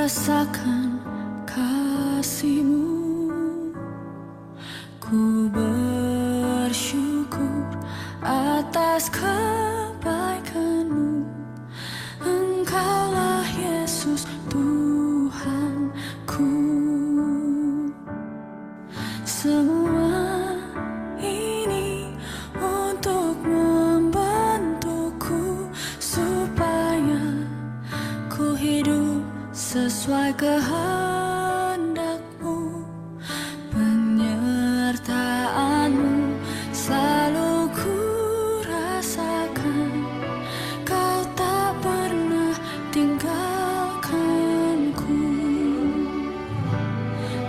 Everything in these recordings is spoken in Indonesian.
rasakan kasih-Mu. Ku bersyukur atas kebaikan-Mu. Engkaulah Yesus Tuhanku. Semua ini untuk membentukku supaya ku hidup sesuai kehendak-Mu. Penyertaan-Mu selalu ku rasakan. Kau tak pernah tinggalkanku.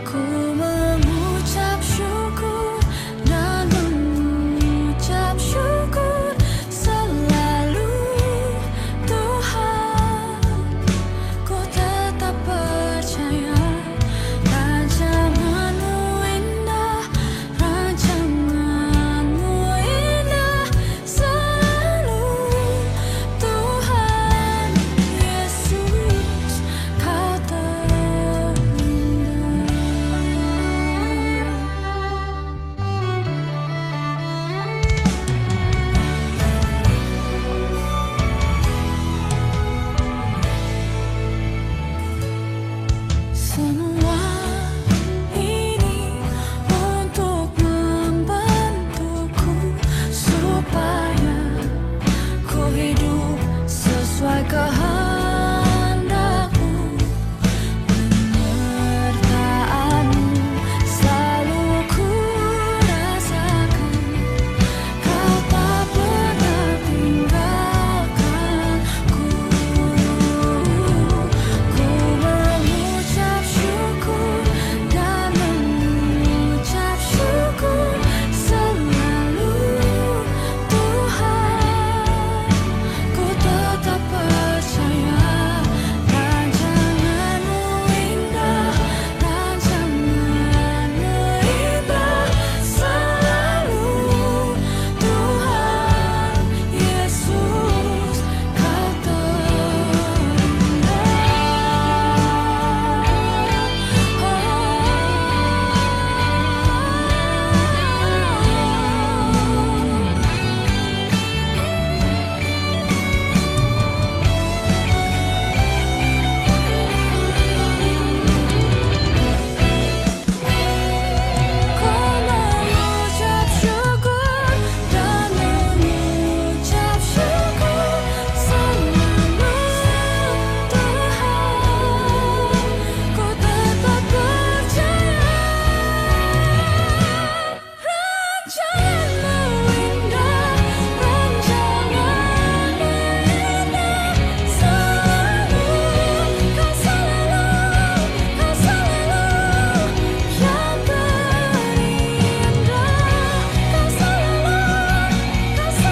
Ku mengucap syukur dan mengucap syukur selalu, Tuhan. Ku tetap percaya rancangan-Mu indah, rancangan-Mu indah selalu, Tuhan Yesus, Kau terindah. Semua ini untuk membentukku supaya ku hidup sesuai kehendak-Mu. Penyertaan-Mu selalu ku rasakan. Kau tak pernah tinggalkanku. Ku mengucap syukur dan mengucap syukur selalu, Tuhan. Ku tetap percaya rancangan-Mu indah, rancangan-Mu indah selalu, Tuhan Yesus, Kau terindah. Ku mengucap syukur dan mengucap syukur selalu, Tuhan. Ku tetap percaya rancangan-Mu indah, rancangan-Mu indah selalu. Kau selalu yang terindah. Kau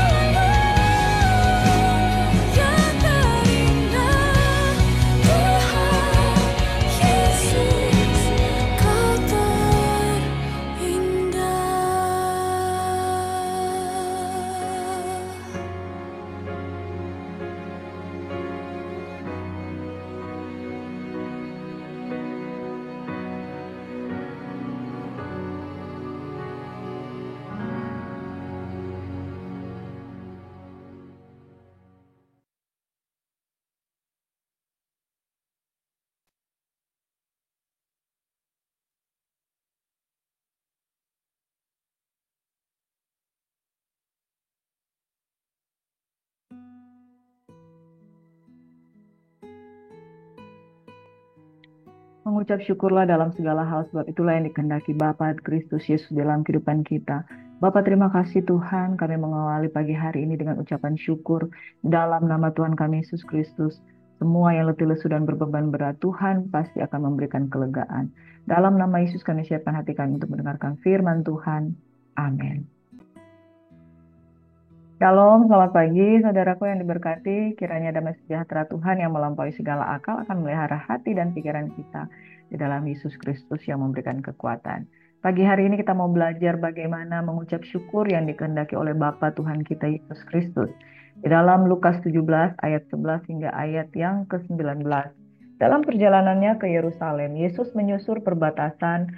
selalu yang terindah, Tuhan Yesus, Kau terindah. Mengucap syukurlah dalam segala hal, sebab itulah yang dikehendaki Bapa Kristus Yesus dalam kehidupan kita. Bapa, terima kasih Tuhan, kami mengawali pagi hari ini dengan ucapan syukur dalam nama Tuhan kami Yesus Kristus. Semua yang letih lesu dan berbeban berat, Tuhan pasti akan memberikan kelegaan. Dalam nama Yesus kami siapkan hati kami untuk mendengarkan firman Tuhan. Amin. Shalom, selamat pagi saudaraku yang diberkati. Kiranya damai sejahtera Tuhan yang melampaui segala akal akan melihara hati dan pikiran kita di dalam Yesus Kristus yang memberikan kekuatan. Pagi hari ini kita mau belajar bagaimana mengucap syukur yang dikehendaki oleh Bapa Tuhan kita Yesus Kristus. Di dalam Lukas 17 ayat 11 hingga ayat yang ke-19. Dalam perjalanannya ke Yerusalem, Yesus menyusur perbatasan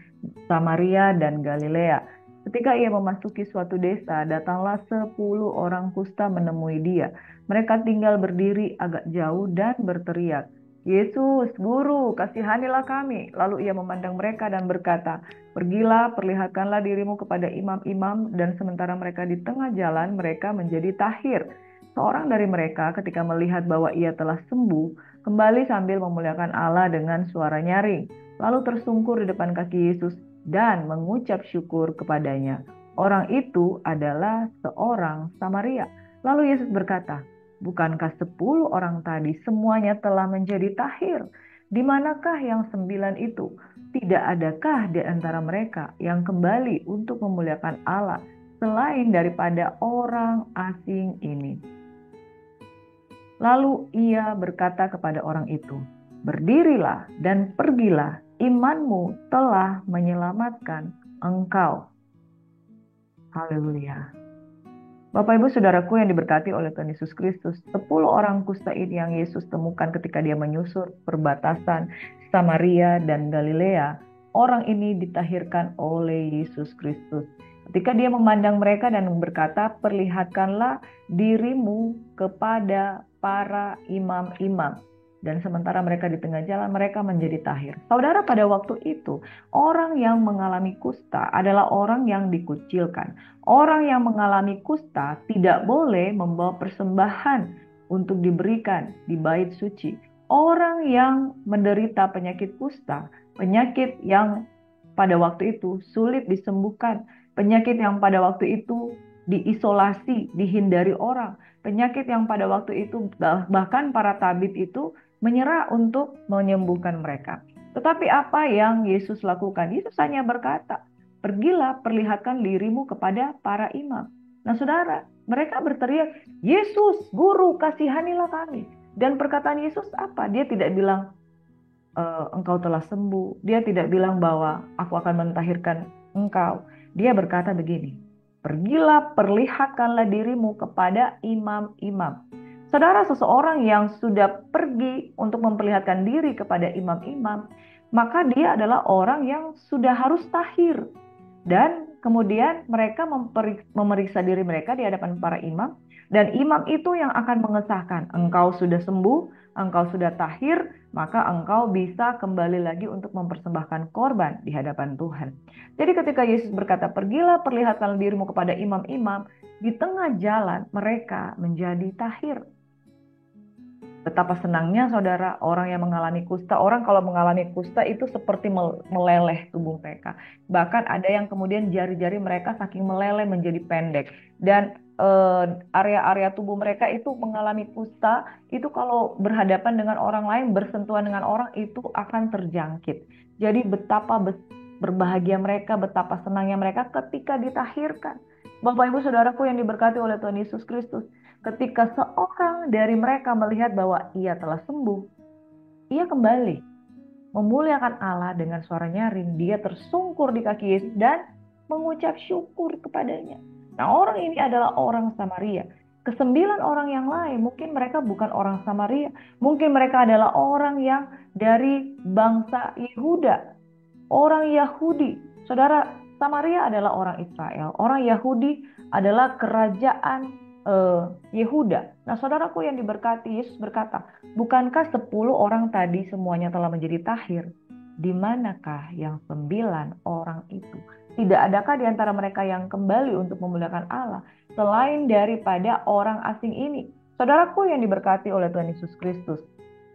Samaria dan Galilea. Ketika ia memasuki suatu desa, datanglah 10 orang kusta menemui dia. Mereka tinggal berdiri agak jauh dan berteriak, Yesus, Guru, kasihanilah kami. Lalu ia memandang mereka dan berkata, pergilah, perlihatkanlah dirimu kepada imam-imam, dan sementara mereka di tengah jalan, mereka menjadi tahir. Seorang dari mereka ketika melihat bahwa ia telah sembuh, kembali sambil memuliakan Allah dengan suara nyaring, lalu tersungkur di depan kaki Yesus dan mengucap syukur kepadanya. Orang itu adalah seorang Samaria. Lalu Yesus berkata, bukankah 10 orang tadi semuanya telah menjadi tahir? Di manakah yang 9 itu? Tidak adakah di antara mereka yang kembali untuk memuliakan Allah selain daripada orang asing ini? Lalu ia berkata kepada orang itu, berdirilah dan pergilah, imanmu telah menyelamatkan engkau. Haleluya. Bapak Ibu Saudaraku yang diberkati oleh Tuhan Yesus Kristus, 10 orang kusta ini yang Yesus temukan ketika dia menyusur perbatasan Samaria dan Galilea, orang ini ditahirkan oleh Yesus Kristus. Ketika dia memandang mereka dan berkata, perlihatkanlah dirimu kepada para imam-imam. Dan sementara mereka di tengah jalan, mereka menjadi tahir. Saudara, pada waktu itu, orang yang mengalami kusta adalah orang yang dikucilkan. Orang yang mengalami kusta tidak boleh membawa persembahan untuk diberikan di bait suci. Orang yang menderita penyakit kusta, penyakit yang pada waktu itu sulit disembuhkan, penyakit yang pada waktu itu diisolasi, dihindari orang, penyakit yang pada waktu itu bahkan para tabib itu menyerah untuk menyembuhkan mereka. Tetapi apa yang Yesus lakukan? Yesus hanya berkata, pergilah, perlihatkan dirimu kepada para imam. Nah saudara, mereka berteriak, Yesus, Guru, kasihanilah kami. Dan perkataan Yesus apa? Dia tidak bilang, engkau telah sembuh. Dia tidak bilang bahwa aku akan mentahirkan engkau. Dia berkata begini, pergilah, perlihatkanlah dirimu kepada imam-imam. Saudara, seseorang yang sudah pergi untuk memperlihatkan diri kepada imam-imam, maka dia adalah orang yang sudah harus tahir. Dan kemudian mereka memeriksa diri mereka di hadapan para imam, dan imam itu yang akan mengesahkan, engkau sudah sembuh, engkau sudah tahir, maka engkau bisa kembali lagi untuk mempersembahkan korban di hadapan Tuhan. Jadi ketika Yesus berkata, pergilah, perlihatkan dirimu kepada imam-imam, di tengah jalan mereka menjadi tahir. Betapa senangnya saudara, orang yang mengalami kusta, orang kalau mengalami kusta itu seperti meleleh tubuh mereka. Bahkan ada yang kemudian jari-jari mereka saking meleleh menjadi pendek. Dan area-area tubuh mereka itu mengalami kusta, itu kalau berhadapan dengan orang lain, bersentuhan dengan orang itu akan terjangkit. Jadi betapa berbahagia mereka, betapa senangnya mereka ketika ditahirkan. Bapak Ibu Saudaraku yang diberkati oleh Tuhan Yesus Kristus, ketika seorang dari mereka melihat bahwa ia telah sembuh, ia kembali memuliakan Allah dengan suara nyaring. Dia tersungkur di kaki Yesus dan mengucap syukur kepadanya. Nah, orang ini adalah orang Samaria. Kesembilan orang yang lain, mungkin mereka bukan orang Samaria. Mungkin mereka adalah orang yang dari bangsa Yehuda, orang Yahudi. Saudara, Samaria adalah orang Israel. Orang Yahudi adalah kerajaan Yehuda. Nah saudaraku yang diberkati, Yesus berkata, bukankah 10 orang tadi semuanya telah menjadi tahir? Di manakah yang 9 orang itu? Tidak adakah di antara mereka yang kembali untuk memuliakan Allah selain daripada orang asing ini? Saudaraku yang diberkati oleh Tuhan Yesus Kristus,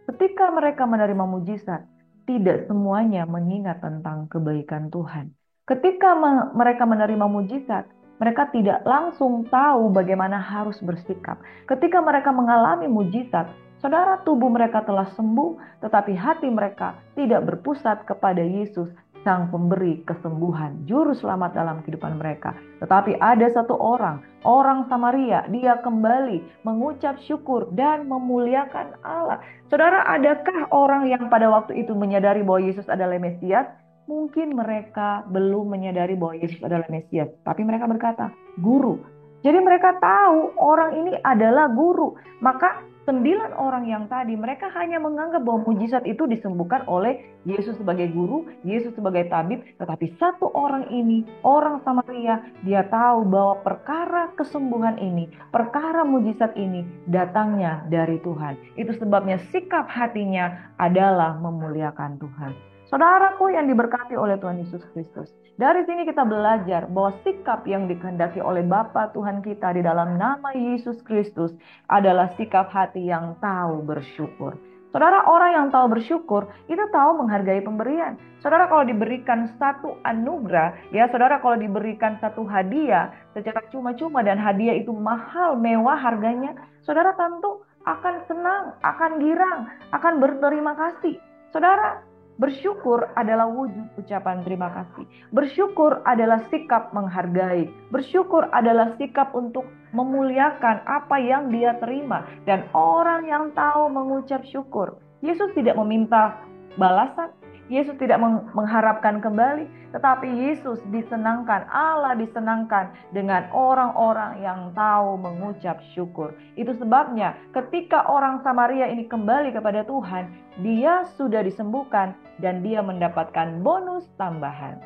ketika mereka menerima mujizat, tidak semuanya mengingat tentang kebaikan Tuhan. Ketika mereka menerima mujizat, mereka tidak langsung tahu bagaimana harus bersikap. Ketika mereka mengalami mujizat, saudara, tubuh mereka telah sembuh, tetapi hati mereka tidak berpusat kepada Yesus, Sang Pemberi kesembuhan, Juru Selamat dalam kehidupan mereka. Tetapi ada satu orang Samaria, dia kembali mengucap syukur dan memuliakan Allah. Saudara, adakah orang yang pada waktu itu menyadari bahwa Yesus adalah Mesias? Mungkin mereka belum menyadari bahwa Yesus adalah Mesias, tapi mereka berkata, Guru. Jadi mereka tahu orang ini adalah Guru. Maka 9 orang yang tadi, mereka hanya menganggap bahwa mujizat itu disembuhkan oleh Yesus sebagai guru, Yesus sebagai tabib. Tetapi satu orang ini, orang Samaria, dia tahu bahwa perkara kesembuhan ini, perkara mujizat ini datangnya dari Tuhan. Itu sebabnya sikap hatinya adalah memuliakan Tuhan. Saudaraku yang diberkati oleh Tuhan Yesus Kristus, dari sini kita belajar bahwa sikap yang dikehendaki oleh Bapa Tuhan kita di dalam nama Yesus Kristus adalah sikap hati yang tahu bersyukur. Saudara, orang yang tahu bersyukur, itu tahu menghargai pemberian. Saudara, kalau diberikan satu anugerah, ya saudara, kalau diberikan satu hadiah secara cuma-cuma dan hadiah itu mahal, mewah harganya, saudara tentu akan senang, akan girang, akan berterima kasih. Saudara, bersyukur adalah wujud ucapan terima kasih. Bersyukur adalah sikap menghargai. Bersyukur adalah sikap untuk memuliakan apa yang dia terima. Dan orang yang tahu mengucap syukur, Yesus tidak meminta balasan. Yesus tidak mengharapkan kembali, tetapi Yesus disenangkan, Allah disenangkan dengan orang-orang yang tahu mengucap syukur. Itu sebabnya ketika orang Samaria ini kembali kepada Tuhan, dia sudah disembuhkan dan dia mendapatkan bonus tambahan.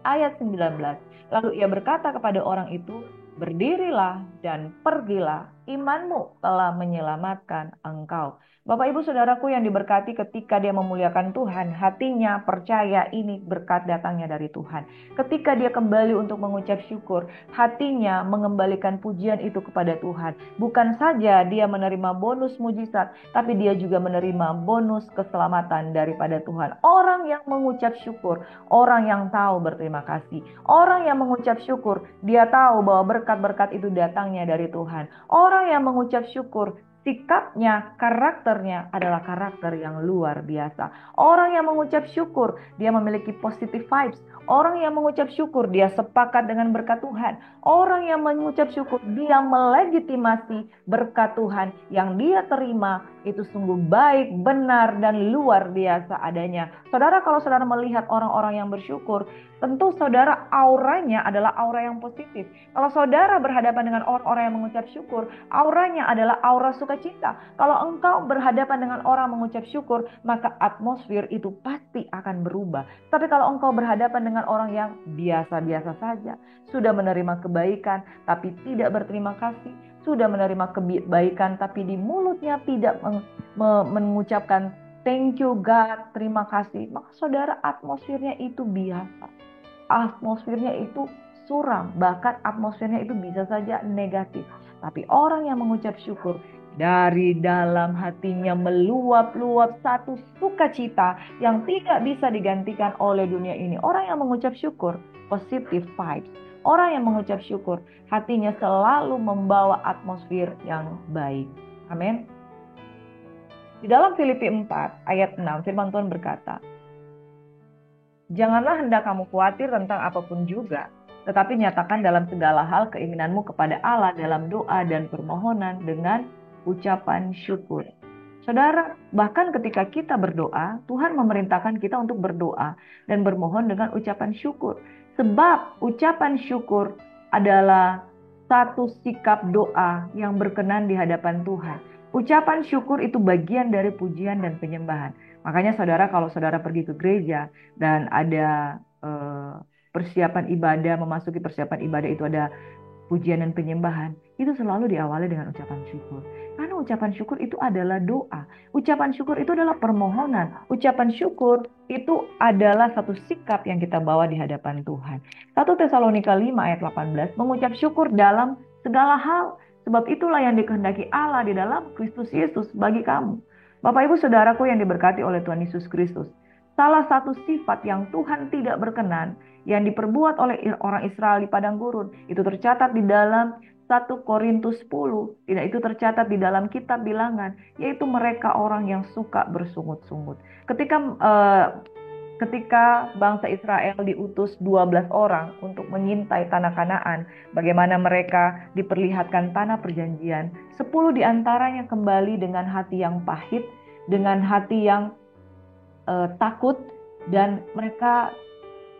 Ayat 19, lalu ia berkata kepada orang itu, berdirilah dan pergilah, imanmu telah menyelamatkan engkau. Bapak Ibu Saudaraku yang diberkati, ketika dia memuliakan Tuhan, hatinya percaya ini berkat datangnya dari Tuhan. Ketika dia kembali untuk mengucap syukur, hatinya mengembalikan pujian itu kepada Tuhan. Bukan saja dia menerima bonus mujizat, tapi dia juga menerima bonus keselamatan daripada Tuhan. Orang yang mengucap syukur, orang yang tahu berterima kasih, orang yang mengucap syukur, dia tahu bahwa berkat-berkat itu datangnya dari Tuhan. Orang yang mengucap syukur, sikapnya, karakternya adalah karakter yang luar biasa. Orang yang mengucap syukur, dia memiliki positive vibes. Orang yang mengucap syukur, dia sepakat dengan berkat Tuhan. Orang yang mengucap syukur, dia melegitimasi berkat Tuhan yang dia terima. Itu sungguh baik, benar, dan luar biasa adanya. Saudara, kalau saudara melihat orang-orang yang bersyukur, tentu saudara auranya adalah aura yang positif. Kalau saudara berhadapan dengan orang-orang yang mengucap syukur, auranya adalah aura sukacita. Kalau engkau berhadapan dengan orang mengucap syukur, maka atmosfer itu pasti akan berubah. Tapi kalau engkau berhadapan dengan orang yang biasa-biasa saja, sudah menerima kebaikan tapi tidak berterima kasih, sudah menerima kebaikan tapi di mulutnya tidak mengucapkan thank you God, terima kasih, maka saudara atmosfernya itu biasa. Atmosfernya itu suram, bahkan atmosfernya itu bisa saja negatif. Tapi orang yang mengucap syukur, dari dalam hatinya meluap-luap satu sukacita yang tidak bisa digantikan oleh dunia ini. Orang yang mengucap syukur, positive vibes. Orang yang mengucap syukur, hatinya selalu membawa atmosfer yang baik. Amin. Di dalam Filipi 4 ayat 6, firman Tuhan berkata, janganlah hendak kamu khawatir tentang apapun juga, tetapi nyatakan dalam segala hal keinginanmu kepada Allah dalam doa dan permohonan dengan ucapan syukur. Saudara, bahkan ketika kita berdoa, Tuhan memerintahkan kita untuk berdoa dan bermohon dengan ucapan syukur. Sebab ucapan syukur adalah satu sikap doa yang berkenan di hadapan Tuhan. Ucapan syukur itu bagian dari pujian dan penyembahan. Makanya saudara, kalau saudara pergi ke gereja dan ada persiapan ibadah, memasuki persiapan ibadah itu ada pujian dan penyembahan, itu selalu diawali dengan ucapan syukur. Karena ucapan syukur itu adalah doa. Ucapan syukur itu adalah permohonan. Ucapan syukur itu adalah satu sikap yang kita bawa di hadapan Tuhan. 1 Tesalonika 5 ayat 18, mengucap syukur dalam segala hal. Sebab itulah yang dikehendaki Allah di dalam Kristus Yesus bagi kamu. Bapak Ibu Saudaraku yang diberkati oleh Tuhan Yesus Kristus. Salah satu sifat yang Tuhan tidak berkenan, yang diperbuat oleh orang Israel di padang gurun, itu tercatat di dalam 1 Korintus 10, tidak itu tercatat di dalam kitab Bilangan, yaitu mereka orang yang suka bersungut-sungut. Ketika bangsa Israel diutus 12 orang untuk mengintai tanah Kanaan, bagaimana mereka diperlihatkan tanah perjanjian, 10 diantaranya kembali dengan hati yang pahit, dengan hati yang takut, dan mereka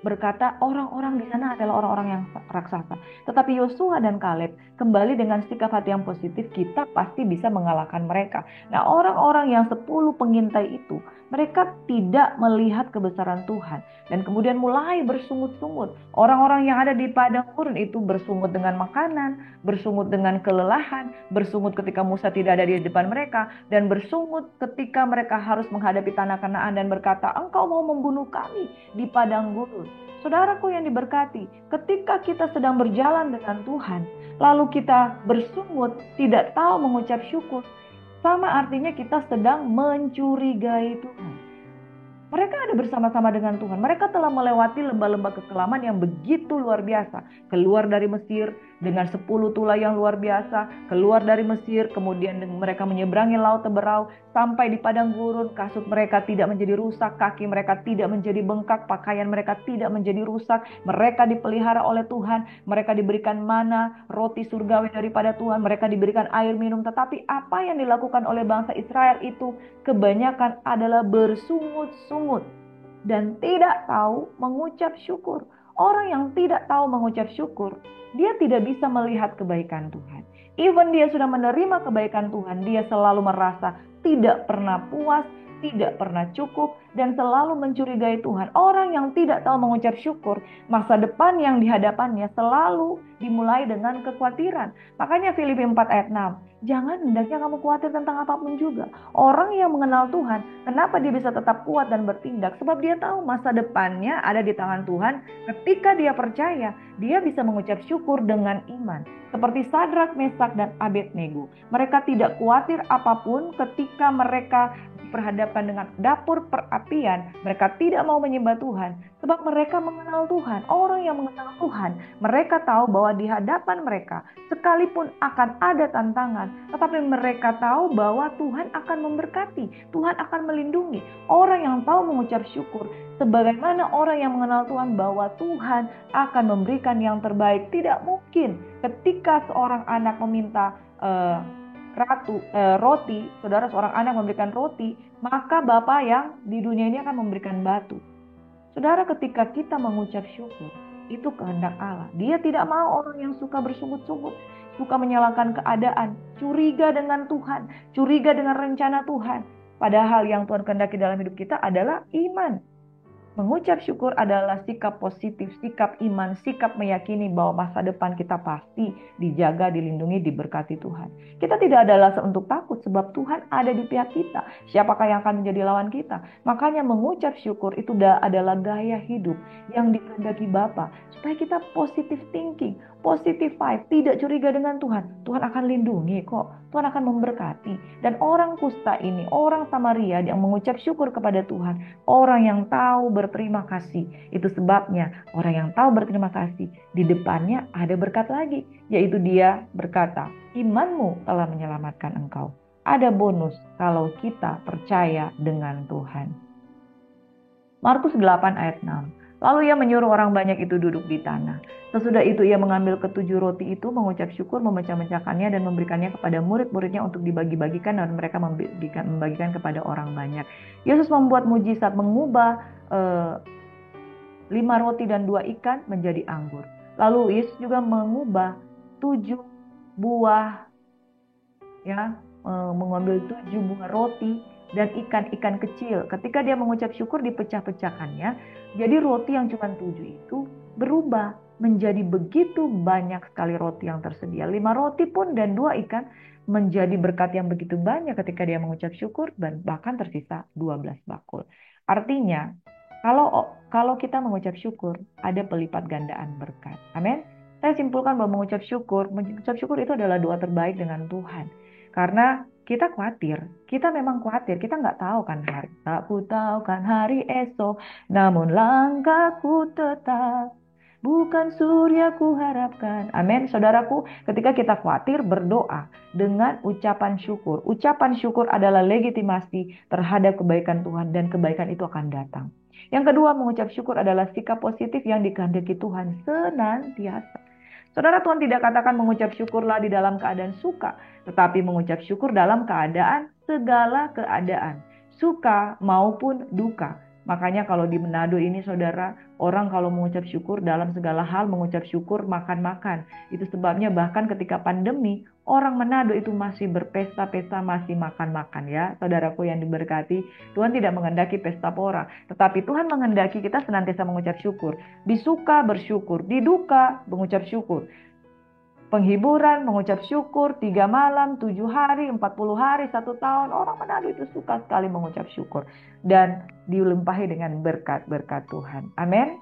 berkata orang-orang di sana adalah orang-orang yang raksasa. Tetapi Yosua dan Kaleb kembali dengan sikap hati yang positif, kita pasti bisa mengalahkan mereka. Nah, orang-orang yang 10 pengintai itu, mereka tidak melihat kebesaran Tuhan dan kemudian mulai bersungut-sungut. Orang-orang yang ada di padang gurun itu bersungut dengan makanan, bersungut dengan kelelahan, bersungut ketika Musa tidak ada di depan mereka, dan bersungut ketika mereka harus menghadapi tanah Kanaan dan berkata, "Engkau mau membunuh kami di padang gurun." Saudaraku yang diberkati, ketika kita sedang berjalan dengan Tuhan, lalu kita bersungut, tidak tahu mengucap syukur, sama artinya kita sedang mencurigai Tuhan. Mereka ada bersama-sama dengan Tuhan. Mereka telah melewati lembah-lembah kekelaman yang begitu luar biasa. Keluar dari Mesir dengan 10 tulah yang luar biasa. Keluar dari Mesir, kemudian mereka menyeberangi laut Teberau. Sampai di padang gurun, kasut mereka tidak menjadi rusak. Kaki mereka tidak menjadi bengkak. Pakaian mereka tidak menjadi rusak. Mereka dipelihara oleh Tuhan. Mereka diberikan mana, roti surgawi daripada Tuhan. Mereka diberikan air minum. Tetapi apa yang dilakukan oleh bangsa Israel itu kebanyakan adalah bersungut-sungut dan tidak tahu mengucap syukur. Orang yang tidak tahu mengucap syukur, dia tidak bisa melihat kebaikan Tuhan. Even dia sudah menerima kebaikan Tuhan, dia selalu merasa tidak pernah puas, tidak pernah cukup, dan selalu mencurigai Tuhan. Orang yang tidak tahu mengucap syukur, masa depan yang dihadapannya selalu dimulai dengan kekhawatiran. Makanya Filipi 4 ayat 6, jangan hendaknya kamu khawatir tentang apapun juga. Orang yang mengenal Tuhan, kenapa dia bisa tetap kuat dan bertindak? Sebab dia tahu masa depannya ada di tangan Tuhan. Ketika dia percaya, dia bisa mengucap syukur dengan iman. Seperti Sadrak, Mesak, dan Abednego. Mereka tidak khawatir apapun ketika mereka berhadapan dengan dapur perapian. Mereka tidak mau menyembah Tuhan sebab mereka mengenal Tuhan. Orang yang mengenal Tuhan, mereka tahu bahwa di hadapan mereka sekalipun akan ada tantangan, tetapi mereka tahu bahwa Tuhan akan memberkati, Tuhan akan melindungi. Orang yang tahu mengucap syukur, sebagaimana orang yang mengenal Tuhan bahwa Tuhan akan memberikan yang terbaik. Tidak mungkin ketika seorang anak meminta roti, saudara, seorang anak memberikan roti, maka Bapa yang di dunia ini akan memberikan batu. Saudara, ketika kita mengucap syukur, itu kehendak Allah. Dia tidak mau orang yang suka bersungut-sungut, suka menyalahkan keadaan, curiga dengan Tuhan, curiga dengan rencana Tuhan. Padahal yang Tuhan kehendaki dalam hidup kita adalah iman. Mengucap syukur adalah sikap positif, sikap iman, sikap meyakini bahwa masa depan kita pasti dijaga, dilindungi, diberkati Tuhan. Kita tidak ada alasan untuk takut sebab Tuhan ada di pihak kita. Siapakah yang akan menjadi lawan kita? Makanya mengucap syukur itu adalah gaya hidup yang dikehendaki Bapa. Supaya kita positive thinking, positive vibe, tidak curiga dengan Tuhan. Tuhan akan lindungi kok. Tuhan akan memberkati. Dan orang kusta ini, orang Samaria yang mengucap syukur kepada Tuhan, orang yang tahu berterima kasih. Itu sebabnya orang yang tahu berterima kasih, di depannya ada berkat lagi, yaitu dia berkata, imanmu telah menyelamatkan engkau. Ada bonus kalau kita percaya dengan Tuhan. Markus 8 ayat 6. Lalu ia menyuruh orang banyak itu duduk di tanah. Sesudah itu ia mengambil ketujuh roti itu, mengucap syukur, memecah-mecahkannya dan memberikannya kepada murid-muridnya untuk dibagi-bagikan, dan mereka membagikan kepada orang banyak. Yesus membuat mujizat, mengubah 5 roti dan 2 ikan menjadi anggur. Lalu Yesus juga mengubah 7 buah, mengambil 7 buah roti dan ikan-ikan kecil. Ketika dia mengucap syukur, dipecah-pecahkannya. Jadi roti yang cuma 7 itu berubah menjadi begitu banyak sekali roti yang tersedia. 5 roti pun dan 2 ikan menjadi berkat yang begitu banyak ketika dia mengucap syukur, dan bahkan tersisa 12 bakul. Artinya, kalau kita mengucap syukur, ada pelipat gandaan berkat. Amin. Saya simpulkan bahwa mengucap syukur itu adalah doa terbaik dengan Tuhan. Karena kita khawatir, kita memang khawatir, kita nggak tahu kan hari. Tak ku tahu kan hari esok, namun langkahku tetap, bukan surya ku harapkan. Amin, saudaraku, ketika kita khawatir, berdoa dengan ucapan syukur. Ucapan syukur adalah legitimasi terhadap kebaikan Tuhan, dan kebaikan itu akan datang. Yang kedua, mengucap syukur adalah sikap positif yang dikehendaki Tuhan senantiasa. Saudara, Tuhan tidak katakan mengucap syukurlah di dalam keadaan suka, tetapi mengucap syukur dalam keadaan segala keadaan, suka maupun duka. Makanya kalau di Manado ini saudara, orang kalau mengucap syukur dalam segala hal mengucap syukur makan-makan. Itu sebabnya bahkan ketika pandemi, orang Manado itu masih berpesta-pesta, masih makan-makan ya. Saudaraku yang diberkati, Tuhan tidak menghendaki pesta pora. Tetapi Tuhan menghendaki kita senantiasa mengucap syukur. Di suka bersyukur, di duka mengucap syukur. Penghiburan, mengucap syukur, 3 malam, 7 hari, 40 hari, 1 tahun. Orang Manado itu suka sekali mengucap syukur. Dan dilimpahi dengan berkat-berkat Tuhan. Amin.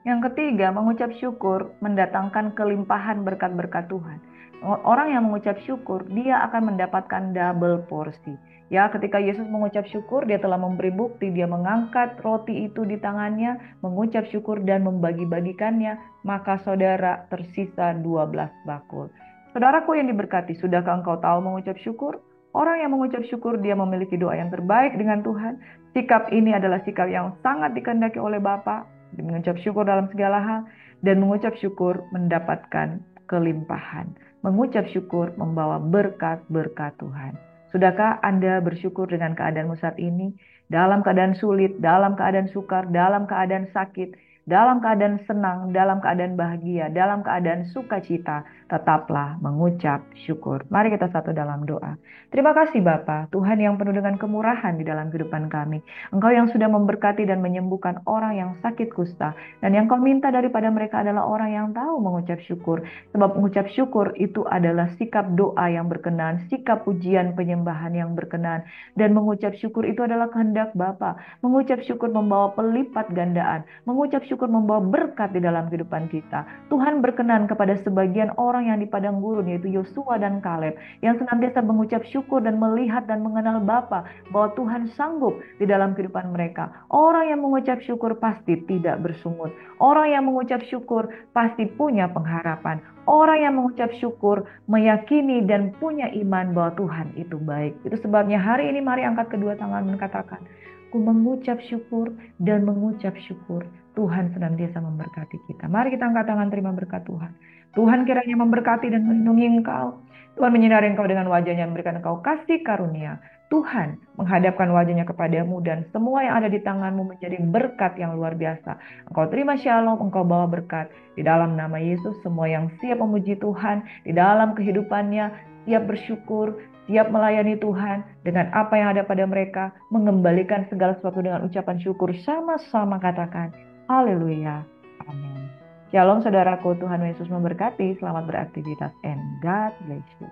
Yang ketiga, mengucap syukur mendatangkan kelimpahan berkat-berkat Tuhan. Orang yang mengucap syukur, dia akan mendapatkan double porsi. Ya, ketika Yesus mengucap syukur, dia telah memberi bukti, dia mengangkat roti itu di tangannya, mengucap syukur dan membagi-bagikannya, maka saudara tersisa 12 bakul. Saudaraku yang diberkati, sudahkah engkau tahu mengucap syukur? Orang yang mengucap syukur, dia memiliki doa yang terbaik dengan Tuhan. Sikap ini adalah sikap yang sangat dikehendaki oleh Bapa. Mengucap syukur dalam segala hal, dan mengucap syukur mendapatkan kelimpahan. Mengucap syukur membawa berkat-berkat Tuhan. Sudahkah Anda bersyukur dengan keadaanmu saat ini? Dalam keadaan sulit, dalam keadaan sukar, dalam keadaan sakit, dalam keadaan senang, dalam keadaan bahagia, dalam keadaan sukacita, tetaplah mengucap syukur. Mari kita satu dalam doa. Terima kasih Bapa, Tuhan yang penuh dengan kemurahan di dalam kehidupan kami. Engkau yang sudah memberkati dan menyembuhkan orang yang sakit kusta. Dan yang kau minta daripada mereka adalah orang yang tahu mengucap syukur. Sebab mengucap syukur itu adalah sikap doa yang berkenan, sikap pujian penyembahan yang berkenan. Dan mengucap syukur itu adalah kehendak Bapa. Mengucap syukur membawa pelipat gandaan. Mengucap syukur membawa berkat di dalam kehidupan kita. Tuhan berkenan kepada sebagian orang yang di padang gurun, yaitu Yosua dan Kaleb, yang senantiasa mengucap syukur dan melihat dan mengenal Bapa, bahwa Tuhan sanggup di dalam kehidupan mereka. Orang yang mengucap syukur pasti tidak bersungut. Orang yang mengucap syukur pasti punya pengharapan. Orang yang mengucap syukur meyakini dan punya iman bahwa Tuhan itu baik. Itu sebabnya hari ini mari angkat kedua tangan dan katakan, ku mengucap syukur dan mengucap syukur. Tuhan senantiasa memberkati kita. Mari kita angkat tangan terima berkat Tuhan. Tuhan kiranya memberkati dan melindungi engkau. Tuhan menyinari engkau dengan wajahnya, memberikan engkau kasih karunia. Tuhan menghadapkan wajahnya kepadamu dan semua yang ada di tanganmu menjadi berkat yang luar biasa. Engkau terima shalom, engkau bawa berkat. Di dalam nama Yesus, semua yang siap memuji Tuhan, di dalam kehidupannya, siap bersyukur, siap melayani Tuhan dengan apa yang ada pada mereka, mengembalikan segala sesuatu dengan ucapan syukur, sama-sama katakan, haleluya, amin. Shalom saudaraku, Tuhan Yesus memberkati, selamat beraktivitas, and God bless you.